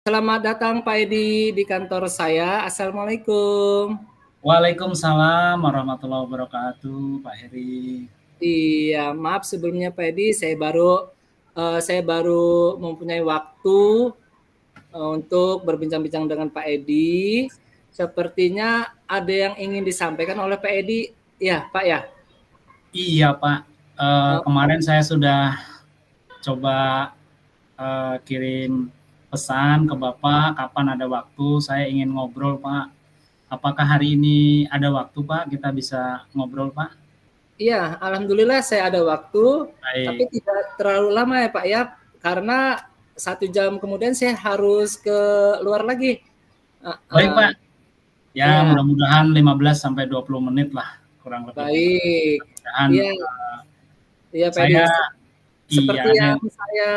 Selamat datang Pak Edi di kantor saya. Assalamualaikum. Waalaikumsalam warahmatullahi wabarakatuh, Pak Heri. Iya, maaf sebelumnya Pak Edi, saya baru mempunyai waktu untuk berbincang-bincang dengan Pak Edi. Sepertinya ada yang ingin disampaikan oleh Pak Edi. Ya, Pak ya. Iya, Pak. Kemarin saya sudah coba kirim pesan ke Bapak, kapan ada waktu, saya ingin ngobrol, Pak. Apakah hari ini ada waktu, Pak? Kita bisa ngobrol, Pak? Iya, alhamdulillah saya ada waktu, tapi Baik, tidak terlalu lama ya Pak ya, karena 1 jam kemudian saya harus ke luar lagi. baik, Pak. Ya, Iya, mudah-mudahan 15 sampai 20 menit lah, kurang lebihnya, Pak. baik. Mudah-mudahan Iya, iya Pak Edi. saya iya, Seperti ada yang saya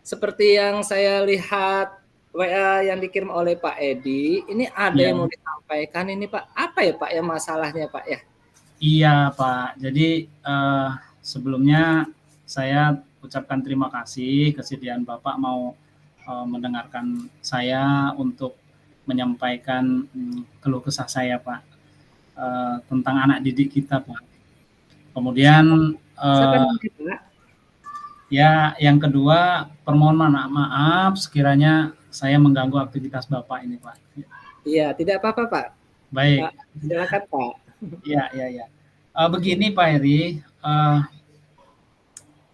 seperti yang saya lihat WA yang dikirim oleh Pak Edi, ini ada iya. yang mau disampaikan ini Pak. Apa ya Pak ya masalahnya Pak ya? Iya, Pak. Jadi, sebelumnya saya ucapkan terima kasih kesediaan Bapak mau, mendengarkan saya untuk menyampaikan, keluh kesah saya, Pak, tentang anak didik kita, Pak. Siapa Kemudian, siapa namanya Pak? ya yang kedua permohonan maaf sekiranya saya mengganggu aktivitas Bapak ini, Pak. Iya, tidak apa-apa Pak. Baik, Pak, silakan Pak. iya iya iya. Begini Pak Heri,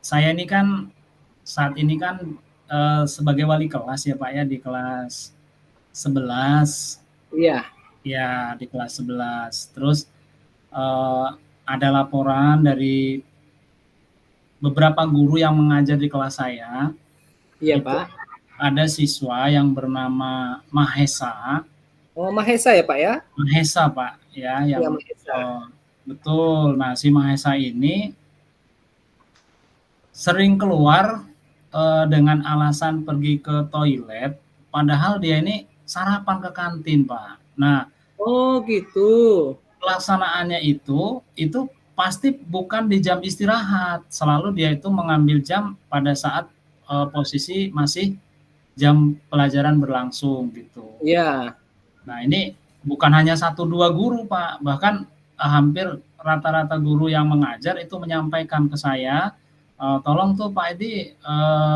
saya ini kan saat ini kan sebagai wali kelas ya Pak ya di kelas 11 Iya, ya di kelas 11. Terus eh, ada laporan dari beberapa guru yang mengajar di kelas saya iya itu Pak. ada siswa yang bernama Mahesa, Oh, Mahesa ya Pak ya? Mahesa Pak ya Iya yang Mahesa. betul. Nah si Mahesa ini sering keluar dengan alasan pergi ke toilet, padahal dia ini sarapan ke kantin, Pak. Nah, Oh, gitu. pelaksanaannya itu pasti bukan di jam istirahat, selalu dia itu mengambil jam pada saat posisi masih jam pelajaran berlangsung gitu. Iya. Nah, ini bukan hanya 1 2 guru, Pak, bahkan hampir rata-rata guru yang mengajar itu menyampaikan ke saya, "Tolong tuh Pak Edi,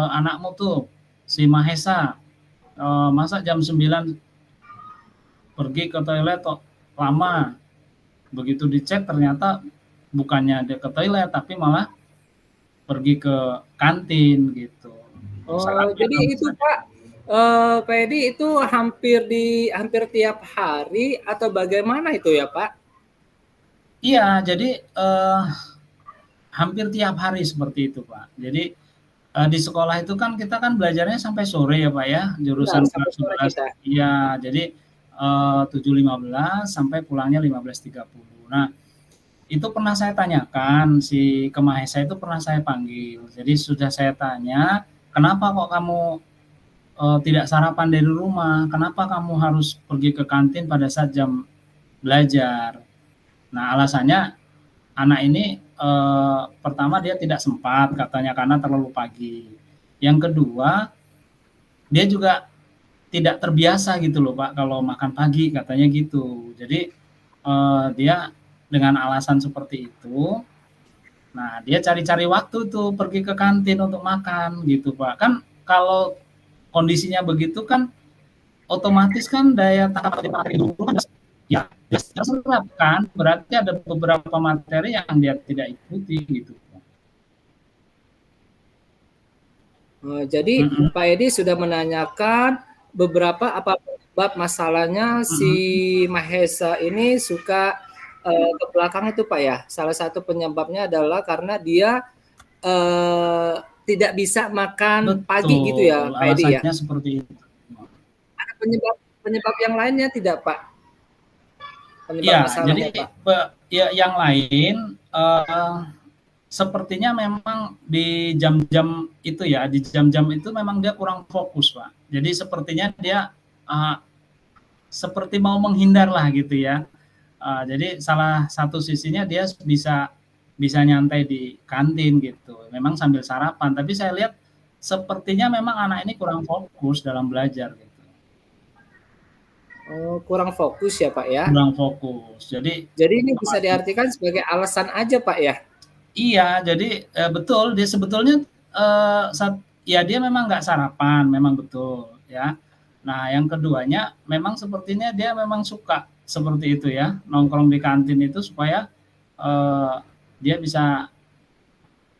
anakmu tuh si Mahesa, masa jam 9 pergi ke toilet kok lama." Begitu dicek ternyata bukannya dia ke toilet, tapi malah pergi ke kantin gitu. Oh, Misalkan dia jadi belum itu Pak, Pak Edi itu hampir tiap hari atau bagaimana itu ya Pak? iya, jadi, hampir tiap hari seperti itu, Pak. Jadi, di sekolah itu kan kita kan belajarnya sampai sore ya, Pak, ya, Benar, jurusan sampai kelas sore 11 kita. iya, jadi, 7.15 sampai pulangnya 15.30. Nah, itu pernah saya tanyakan, si ke Mahesa itu pernah saya panggil. Jadi sudah saya tanya, "Kenapa kok kamu, tidak sarapan dari rumah? Kenapa kamu harus pergi ke kantin pada saat jam belajar?" Nah, alasannya anak ini, pertama dia tidak sempat katanya karena terlalu pagi. Yang kedua, dia juga tidak terbiasa gitu loh Pak kalau makan pagi katanya gitu. Jadi, dia dengan alasan seperti itu, nah dia cari-cari waktu tuh pergi ke kantin untuk makan gitu Pak. Kan kalau kondisinya begitu kan otomatis kan daya tahan tubuh kan ya terserap kan, berarti ada beberapa materi yang dia tidak ikuti gitu. Jadi Mhm Pak Edi sudah menanyakan beberapa apa penyebab masalahnya si mhm. Mahesa ini suka ke belakang itu Pak ya. Salah satu penyebabnya adalah karena dia eh, tidak bisa makan pagi gitu ya Betul, Pak Edi ya. alasannya seperti itu. Ada penyebab penyebab yang lainnya tidak Pak? Penyebab Iya, jadi masalahnya Pak? ya yang lain, sepertinya memang di jam-jam itu ya, di jam-jam itu memang dia kurang fokus, Pak. Jadi sepertinya dia, eee, seperti mau menghindar lah gitu ya. Jadi salah satu sisinya dia bisa bisa nyantai di kantin gitu, memang sambil sarapan, tapi saya lihat sepertinya memang anak ini kurang fokus dalam belajar gitu. Oh, kurang fokus ya, Pak, ya? kurang fokus. Jadi ini bisa diartikan sebagai alasan aja, Pak, ya? Iya, jadi betul dia sebetulnya ya dia memang nggak sarapan, memang betul ya. Nah, yang keduanya memang sepertinya dia memang suka seperti itu ya, nongkrong di kantin itu supaya eh, dia bisa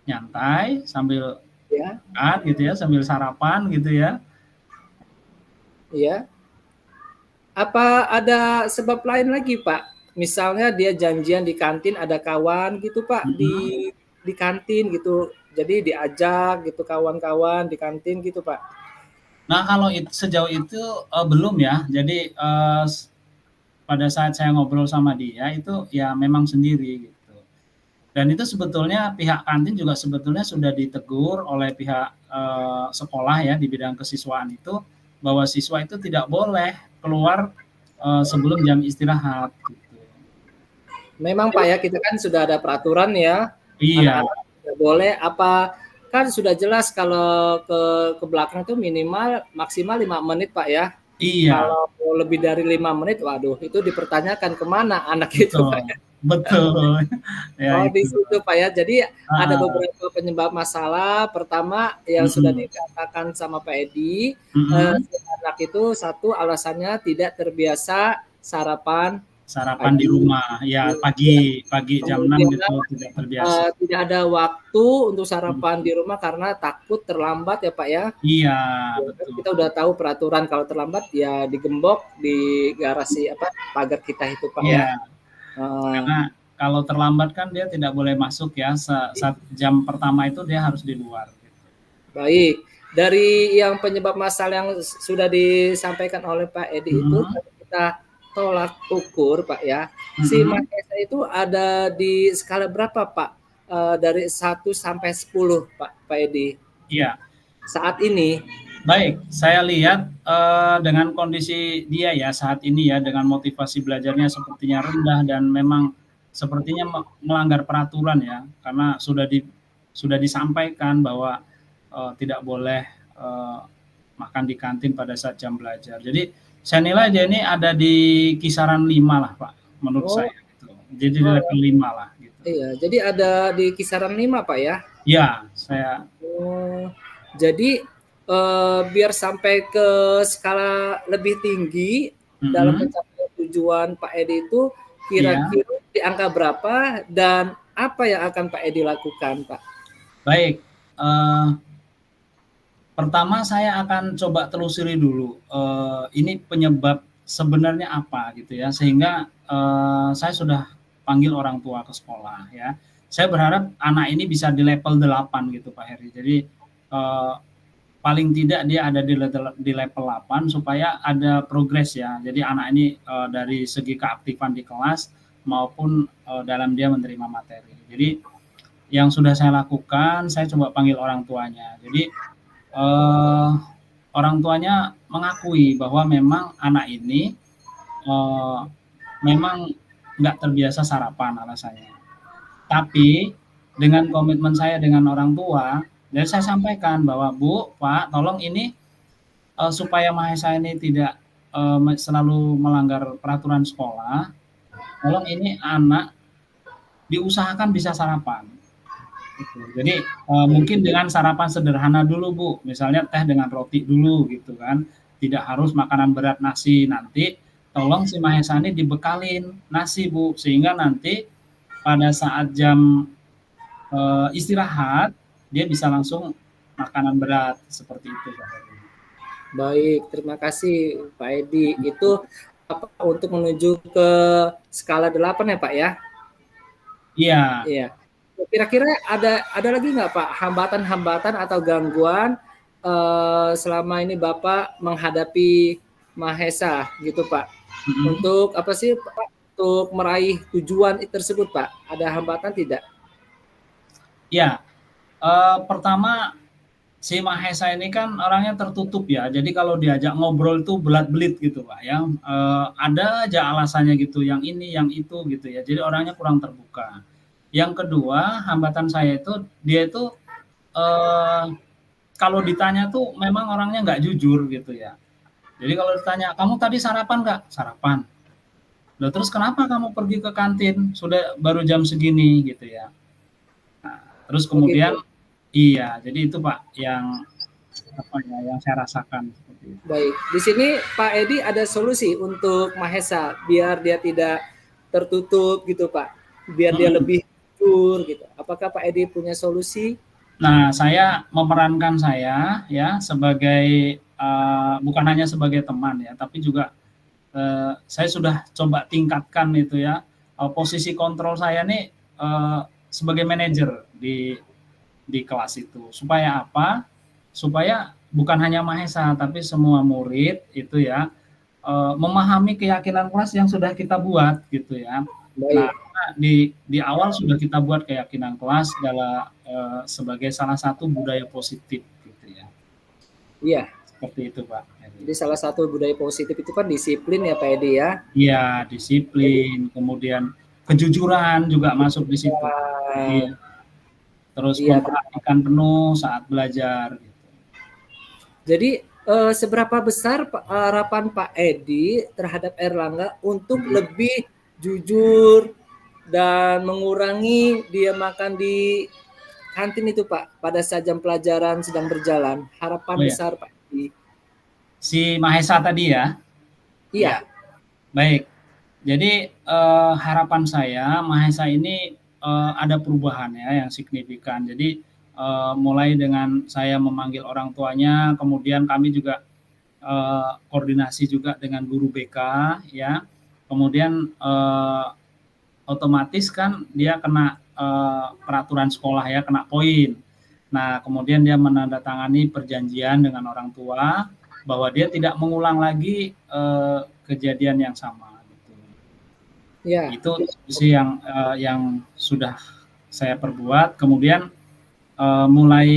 nyantai sambil Ya, makan gitu ya, sambil sarapan gitu ya. iya. Apa ada sebab lain lagi, Pak? Misalnya dia janjian di kantin ada kawan gitu, Pak, Mhm. di kantin gitu. Jadi diajak gitu kawan-kawan di kantin gitu, Pak. Nah, kalau sejauh itu belum ya. Jadi pada saat saya ngobrol sama dia itu ya memang sendiri gitu. Dan itu sebetulnya pihak kantin juga sebetulnya sudah ditegur oleh pihak sekolah ya di bidang kesiswaan itu bahwa siswa itu tidak boleh keluar sebelum jam istirahat. Gitu. Memang, Pak, ya kita kan sudah ada peraturan ya, Iya, anak-anak tidak boleh apa kan sudah jelas kalau ke belakang itu minimal maksimal 5 menit, Pak, ya. iya, Kalau lebih dari 5 menit, waduh itu dipertanyakan kemana anak itu, Pak, betul, ya. betul, ya Oh, di itu. situ, Pak, ya. Jadi ada Ah, beberapa penyebab masalah. Pertama yang sudah mm, dikatakan sama Pak Edi, mm, si anak itu satu alasannya tidak terbiasa sarapan sarapan di pagi, rumah, ya pagi, pagi jam 6 kemudian gitu tidak terbiasa. tidak ada waktu untuk Hmm, sarapan di rumah karena takut terlambat ya, Pak, ya. iya, Ya kan betul. kita udah tahu peraturan kalau terlambat ya digembok di garasi apa, pagar kita itu, Pak, ya. Iya, Heeh. karena kalau terlambat kan dia tidak boleh masuk ya, jam pertama itu dia harus di luar. Gitu. Baik, dari yang penyebab masalah yang sudah disampaikan oleh Pak Edi itu Mhm, kalau kita tolak ukur, Pak, ya, si mhm, Mahesa itu ada di skala berapa, Pak? Dari 1 sampai 10, Pak Edi, iya. saat ini? Baik, saya lihat dengan kondisi dia ya saat ini ya, dengan motivasi belajarnya sepertinya rendah dan memang sepertinya melanggar peraturan ya, karena sudah disampaikan bahwa tidak boleh makan di kantin pada saat jam belajar. Jadi saya nilai dia ini ada di kisaran 5 lah Pak, menurut Oh, saya gitu. Jadi di oh, level 5 lah gitu. iya, jadi ada di kisaran 5, Pak, ya? Ya, saya Oh, jadi, biar sampai ke skala lebih tinggi dalam mhm, pencapaian tujuan Pak Edi itu iya. kira-kira di angka berapa dan apa yang akan Pak Edi lakukan, Pak? Baik, pertama saya akan coba telusuri dulu, ini penyebab sebenarnya apa gitu ya, sehingga, saya sudah panggil orang tua ke sekolah ya. Saya berharap anak ini bisa di level 8 gitu Pak Heri. Jadi, paling tidak dia ada di level 8 supaya ada progres ya. Jadi anak ini, dari segi keaktifan di kelas maupun, dalam dia menerima materi. Jadi yang sudah saya lakukan, saya coba panggil orang tuanya. Jadi orang tuanya mengakui bahwa memang anak ini memang nggak terbiasa sarapan alasannya. Tapi dengan komitmen saya dengan orang tua, dan saya sampaikan bahwa Bu, Pak, tolong ini supaya Mahesa ini tidak selalu melanggar peraturan sekolah, tolong ini anak diusahakan bisa sarapan. Gitu. Jadi mungkin dengan sarapan sederhana dulu Bu, misalnya teh dengan roti dulu gitu kan, tidak harus makanan berat nasi. Nanti tolong si Mahesa ini dibekalin nasi Bu, sehingga nanti pada saat jam istirahat dia bisa langsung makanan berat seperti itu Pak Heri. Baik, terima kasih Pak Edi. Itu apa, untuk menuju ke skala 8 ya, Pak, ya? Iya, Iya. Kira-kira ada lagi nggak, Pak, hambatan-hambatan atau gangguan, selama ini Bapak menghadapi Mahesa gitu, Pak? mhm, Untuk apa sih, Pak, untuk meraih tujuan tersebut, Pak, ada hambatan tidak? iya. Pertama si Mahesa ini kan orangnya tertutup ya, jadi kalau diajak ngobrol itu belat-belit gitu Pak ya, ada aja alasannya gitu, yang ini, yang itu gitu ya, jadi orangnya kurang terbuka. Yang kedua, hambatan saya itu, dia itu, eee, kalau ditanya tuh memang orangnya nggak jujur gitu ya. Jadi kalau ditanya, "Kamu tadi sarapan nggak?" "Sarapan." "Loh terus kenapa kamu pergi ke kantin? Sudah baru jam segini," gitu ya. Nah, terus Oh kemudian gitu. iya, jadi itu Pak yang apa ya, yang saya rasakan seperti itu. Baik, di sini Pak Edi ada solusi untuk Mahesa biar dia tidak tertutup gitu Pak, biar dia Mhm. lebih jujur gitu. Apakah Pak Edi punya solusi? Nah, saya memerankan saya ya sebagai bukan hanya sebagai teman ya, tapi juga saya sudah coba tingkatkan itu ya, posisi kontrol saya nih sebagai manajer di kelas itu. Supaya apa? Supaya bukan hanya Mahesa, tapi semua murid itu ya memahami keyakinan kelas yang sudah kita buat gitu ya. Nah, Baik, di awal sudah kita buat keyakinan kelas adalah sebagai salah satu budaya positif gitu ya. iya. Seperti itu Pak. Jadi salah satu budaya positif itu kan disiplin ya Pak Edi ya. Iya, Jadi disiplin, kemudian kejujuran juga masuk di situ. Iya, ya, terus iya benar. memperhatikan penuh saat belajar gitu. Jadi seberapa besar harapan Pak Edi terhadap Erlangga untuk lebih jujur dan mengurangi dia makan di kantin itu Pak pada saat jam pelajaran sedang berjalan? Harapan Oh ya, besar Pak Edi. si Mahesa tadi ya. Ya, Iya, baik. Jadi harapan saya Mahesa ini ada perubahan ya yang signifikan. Jadi mulai dengan saya memanggil orang tuanya, kemudian kami juga koordinasi juga dengan guru BK ya. Kemudian otomatis kan dia kena peraturan sekolah ya, kena poin. Nah, kemudian dia menandatangani perjanjian dengan orang tua bahwa dia tidak mengulang lagi kejadian yang sama gitu. iya. Itu sih yang sudah saya perbuat. Kemudian mulai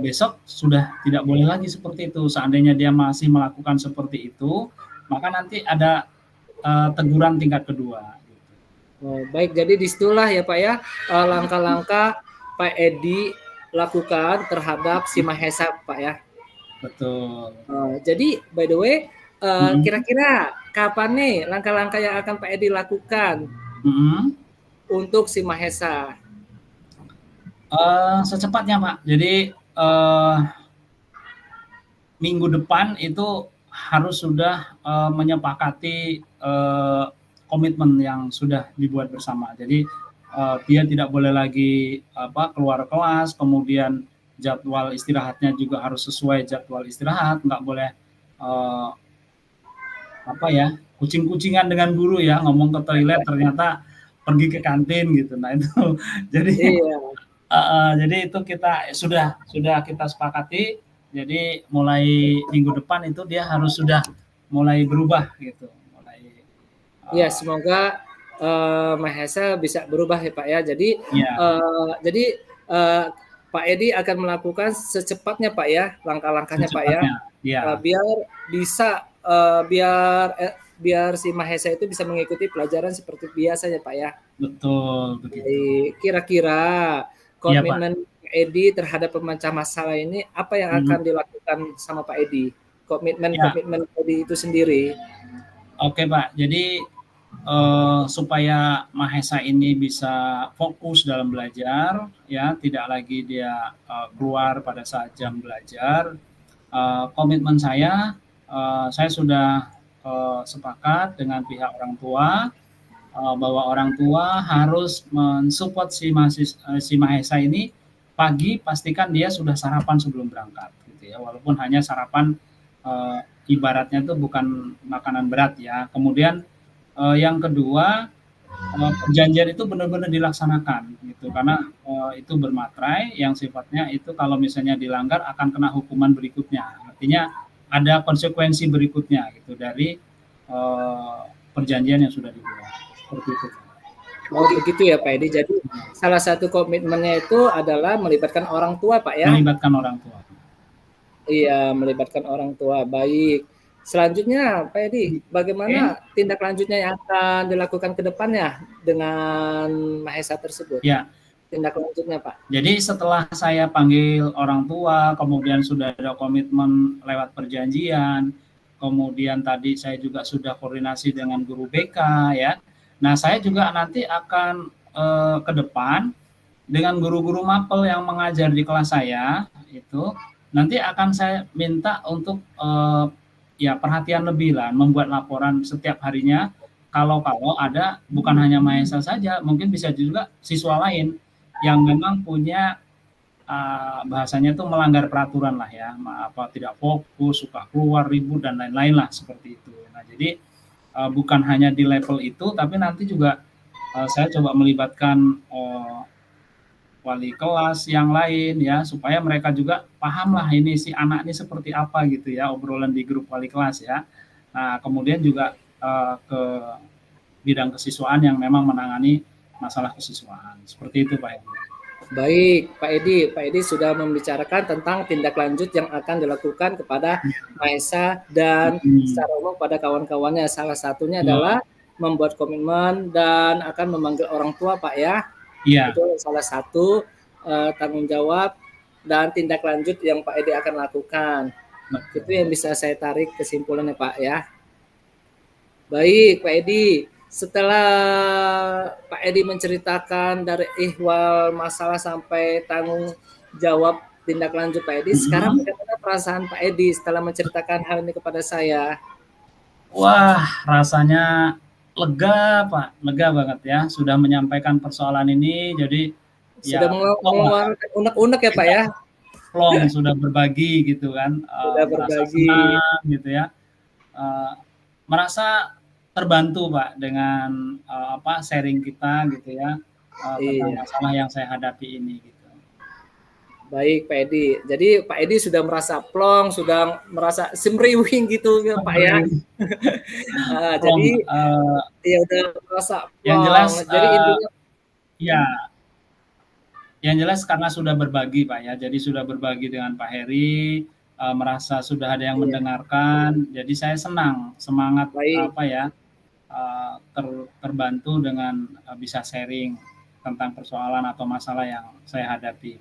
besok sudah tidak boleh lagi seperti itu. Seandainya dia masih melakukan seperti itu, maka nanti ada teguran tingkat kedua. Oh, baik, jadi disitulah ya Pak ya langkah-langkah Pak Edi lakukan terhadap si Mahesa Pak ya. Betul. Jadi by the way, Mm-mm. kira-kira kapan nih langkah-langkah yang akan Pak Edi lakukan Mm-mm. untuk si Mahesa? Secepatnya Pak. Jadi minggu depan itu harus sudah menyepakati komitmen yang sudah dibuat bersama. Jadi dia tidak boleh lagi keluar kelas, kemudian jadwal istirahatnya juga harus sesuai jadwal istirahat, nggak boleh uh, kucing-kucingan dengan guru ya, ngomong ke toilet ternyata pergi ke kantin gitu. Nah itu jadi Iya, jadi itu kita sudah kita sepakati. Jadi mulai minggu depan itu dia harus sudah mulai berubah gitu. Mulai iya semoga Mahesa bisa berubah ya Pak ya. ya Jadi uh, Pak Edi akan melakukan secepatnya Pak ya langkah-langkahnya Pak ya. secepatnya. Ya, Biar bisa biar si Mahesa itu bisa mengikuti pelajaran seperti biasa ya Pak ya. betul begitu. Kira-kira Iya Pak. komitmen Pak Edi terhadap pemecah masalah ini apa yang akan Hmm. dilakukan sama Pak Edi? Ya, Komitmen Pak Edi itu sendiri. oke Pak. Jadi supaya Mahesa ini bisa fokus dalam belajar, ya tidak lagi dia keluar pada saat jam belajar. Komitmen saya sudah sepakat dengan pihak orang tua bahwa orang tua harus mensupport si Mahesa ini pagi pastikan dia sudah sarapan sebelum berangkat gitu ya, walaupun hanya sarapan ibaratnya itu bukan makanan berat ya. Kemudian yang kedua perjanjian itu benar-benar dilaksanakan gitu karena itu bermaterai yang sifatnya itu kalau misalnya dilanggar akan kena hukuman berikutnya, artinya ada konsekuensi berikutnya gitu dari perjanjian yang sudah dibuat seperti itu. Oh begitu ya Pak Edi. Jadi salah satu komitmennya itu adalah melibatkan orang tua Pak ya. Melibatkan orang tua. Iya, melibatkan orang tua. Baik. Selanjutnya, Pak Edi, Oke. bagaimana tindak lanjutnya yang akan dilakukan ke depannya dengan Mahesa tersebut? Ya, tindak lanjutnya, Pak? Jadi setelah saya panggil orang tua, kemudian sudah ada komitmen lewat perjanjian, kemudian tadi saya juga sudah koordinasi dengan guru BK ya. Nah, saya juga nanti akan ke depan dengan guru-guru mapel yang mengajar di kelas saya itu nanti akan saya minta untuk ya perhatian lebih lah, membuat laporan setiap harinya. Kalau ada bukan hanya Mahesa saja, mungkin bisa juga siswa lain yang memang punya bahasanya itu melanggar peraturan lah ya, apa tidak fokus, suka keluar ribut dan lain-lain lah seperti itu. Nah, jadi bukan hanya di level itu, tapi nanti juga saya coba melibatkan wali kelas yang lain ya, supaya mereka juga paham lah ini si anak ini seperti apa gitu ya, obrolan di grup wali kelas ya. Nah, kemudian juga ke bidang kesiswaan yang memang menangani masalah kesiswaan. Seperti itu, Pak Edi. Baik, Pak Edi sudah membicarakan tentang tindak lanjut yang akan dilakukan kepada Mahesa dan secara umum pada kawan-kawannya. Salah satunya adalah membuat komitmen dan akan memanggil orang tua, Pak ya. Iya. Itu salah satu tanggung jawab dan tindak lanjut yang Pak Edi akan lakukan. Itu yang bisa saya tarik kesimpulannya, Pak ya. Baik, Pak Edi. Setelah Pak Edi menceritakan dari ihwal masalah sampai tanggung jawab tindak lanjut Pak Edi, sekarang bagaimana perasaan Pak Edi setelah menceritakan hal ini kepada saya? Wah, rasanya lega, Pak. Lega banget ya. Sudah menyampaikan persoalan ini, jadi sudah mengeluarkan unek-unek ya, Pak ya? Plong, sudah berbagi gitu kan. Sudah berbagi. Merasa senang gitu ya. Merasa terbantu Pak dengan sharing kita gitu ya tentang masalah yang saya hadapi ini gitu. Baik Pak Edi, jadi Pak Edi sudah merasa plong, sudah merasa semriwing gitu ya Pak ya. Jadi ya udah merasa plong. Yang jelas, jadi intinya ya, yang jelas karena sudah berbagi Pak ya, jadi sudah berbagi dengan Pak Heri, merasa sudah ada yang mendengarkan, jadi saya senang, semangat apa ya. Terbantu dengan bisa sharing tentang persoalan atau masalah yang saya hadapi.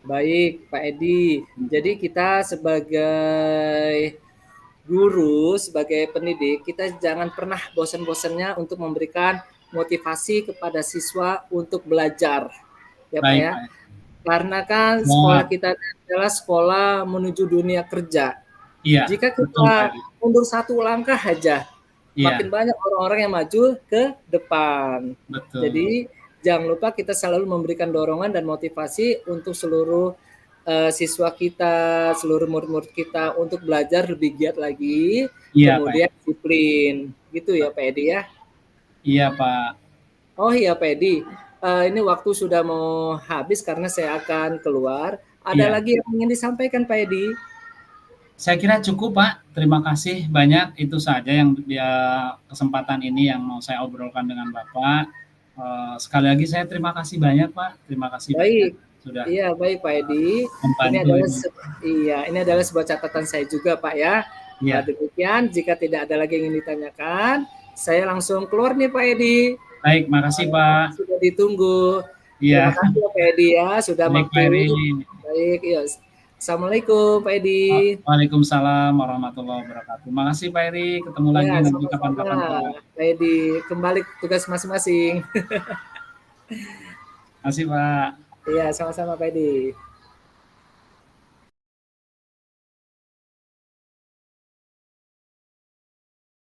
Baik, Pak Edi. Jadi kita sebagai guru, sebagai pendidik, kita jangan pernah bosan-bosannya untuk memberikan motivasi kepada siswa untuk belajar. Ya Pak ya. Karena kan sekolah kita adalah sekolah menuju dunia kerja. Iya, jika kita mundur satu langkah aja, makin banyak orang-orang yang maju ke depan. Betul. Jadi jangan lupa kita selalu memberikan dorongan dan motivasi untuk seluruh siswa kita, seluruh murid-murid kita untuk belajar lebih giat lagi, kemudian Pak. Disiplin. Gitu ya Pak Edi ya? Iya Pak. Oh iya Pak Edi, ini waktu sudah mau habis karena saya akan keluar. Ada lagi yang ingin disampaikan Pak Edi? Saya kira cukup Pak, terima kasih banyak, itu saja yang kesempatan ini yang mau saya obrolkan dengan Bapak. Sekali lagi saya terima kasih banyak Pak, terima kasih. Baik, sudah. Iya baik Pak Edi. Ini adalah sebuah catatan saya juga Pak ya. Ya. Demikian, jika tidak ada lagi yang ingin ditanyakan, saya langsung keluar nih Pak Edi. Baik, makasih Pak. Sudah ditunggu. Iya. Terima kasih Pak Edi ya, sudah mampir. Baik, iya. Assalamualaikum Pak Edi. Waalaikumsalam warahmatullahi wabarakatuh. Makasih Pak Edi, ketemu lagi nanti kapan-kapan Pak Edi. Kembali tugas masing-masing. Makasih Pak. Iya, sama-sama Pak Edi.